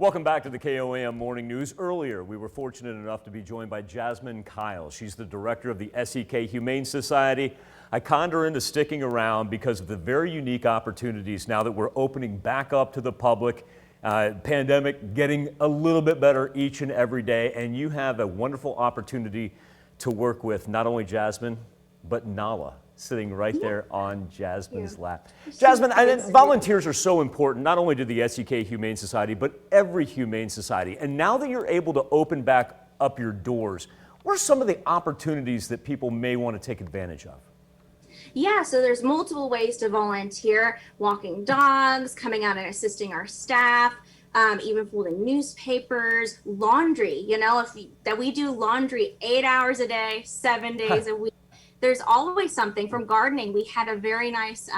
Welcome back to the KOAM Morning News. Earlier, we were fortunate enough to be joined by Jasmine Kyle. She's the director of the SEK Humane Society. I conned her into sticking around because of the very unique opportunities now that we're opening back up to the public. Pandemic getting a little bit better each and every day, and you have a wonderful opportunity to work with not only Jasmine, but Nala, sitting right there on Jasmine's lap. Jasmine, volunteers are so important, not only to the SEK Humane Society, but every humane society. And now that you're able to open back up your doors, what are some of the opportunities that people may want to take advantage of? Yeah, so there's multiple ways to volunteer: walking dogs, coming out and assisting our staff, even folding newspapers, laundry. That we do laundry 8 hours a day, 7 days a week. There's always something. From gardening, we had a very nice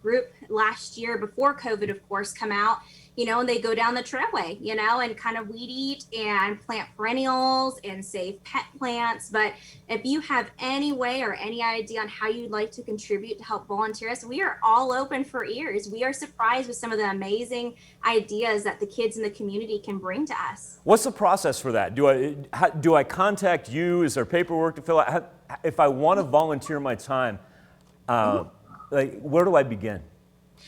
group last year before COVID, of course, come out, and they go down the trailway, and kind of weed eat and plant perennials and save pet plants. But if you have any way or any idea on how you'd like to contribute to help volunteer us, we are all open for ears. We are surprised with some of the amazing ideas that the kids in the community can bring to us. What's the process for that? Do I contact you? Is there paperwork to fill out? If I want to volunteer my time, where do I begin?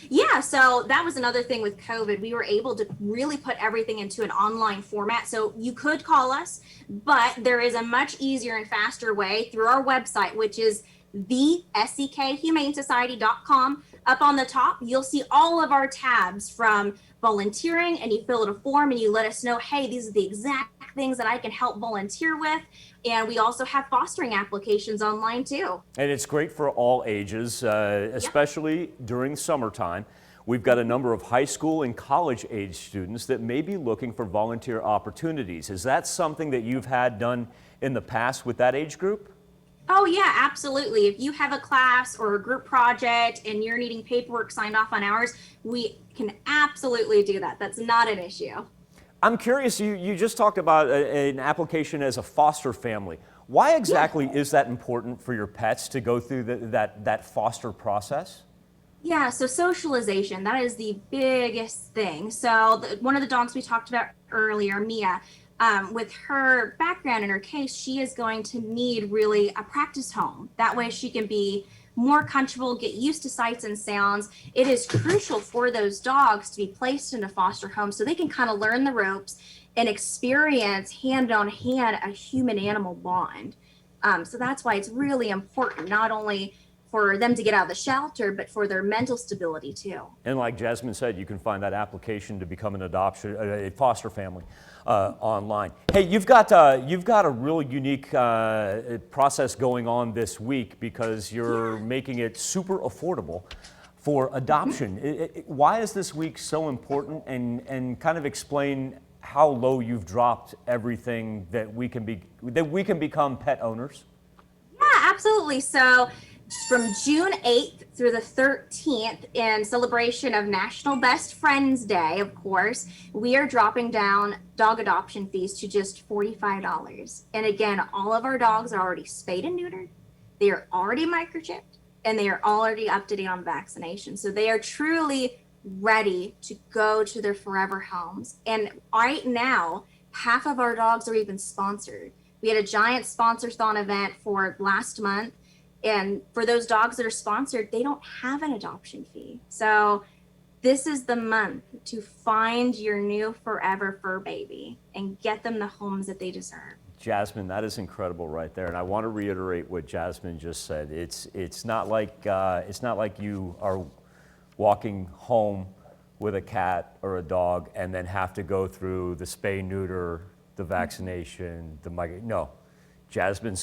Yeah, so that was another thing with COVID. We were able to really put everything into an online format. So you could call us, but there is a much easier and faster way through our website, which is thesekhumanesociety.com. Up on the top, you'll see all of our tabs from volunteering, and you fill out a form and you let us know, hey, these are the exact things that I can help volunteer with. And we also have fostering applications online too. And it's great for all ages, especially during summertime. We've got a number of high school and college age students that may be looking for volunteer opportunities. Is that something that you've had done in the past with that age group? Oh yeah, absolutely. If you have a class or a group project and you're needing paperwork signed off on ours, we can absolutely do that. That's not an issue. I'm curious, you just talked about an application as a foster family. Why exactly is that important for your pets to go through that foster process? Yeah, so socialization, that is the biggest thing. So one of the dogs we talked about earlier, Mia, with her background in her case, she is going to need really a practice home. That way she can be more comfortable, get used to sights and sounds. It is crucial for those dogs to be placed in a foster home so they can kind of learn the ropes and experience hand on hand a human animal bond. So that's why it's really important, not only for them to get out of the shelter, but for their mental stability too. And like Jasmine said, you can find that application to become a foster family online. Hey, you've got a really unique process going on this week because you're making it super affordable for adoption. Why is this week so important? And kind of explain how low you've dropped everything that we can become pet owners. Yeah, absolutely. So from June 8th through the 13th, in celebration of National Best Friends Day, of course, we are dropping down dog adoption fees to just $45. And again, all of our dogs are already spayed and neutered, they are already microchipped, and they are already up to date on vaccination. So they are truly ready to go to their forever homes. And right now, half of our dogs are even sponsored. We had a giant sponsor-thon event for last month. And for those dogs that are sponsored, they don't have an adoption fee. So this is the month to find your new forever fur baby and get them the homes that they deserve. Jasmine, that is incredible right there. And I want to reiterate what Jasmine just said. It's not like you are walking home with a cat or a dog and then have to go through the spay, neuter, the vaccination, no. Jasmine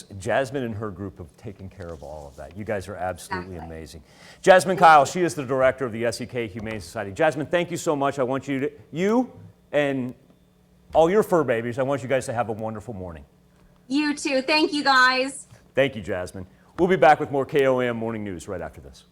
and her group have taken care of all of that. You guys are absolutely amazing. Jasmine Kyle, she is the director of the SEK Humane Society. Jasmine, thank you so much. I want you and all your fur babies, I want you guys to have a wonderful morning. You too. Thank you, guys. Thank you, Jasmine. We'll be back with more KOAM Morning News right after this.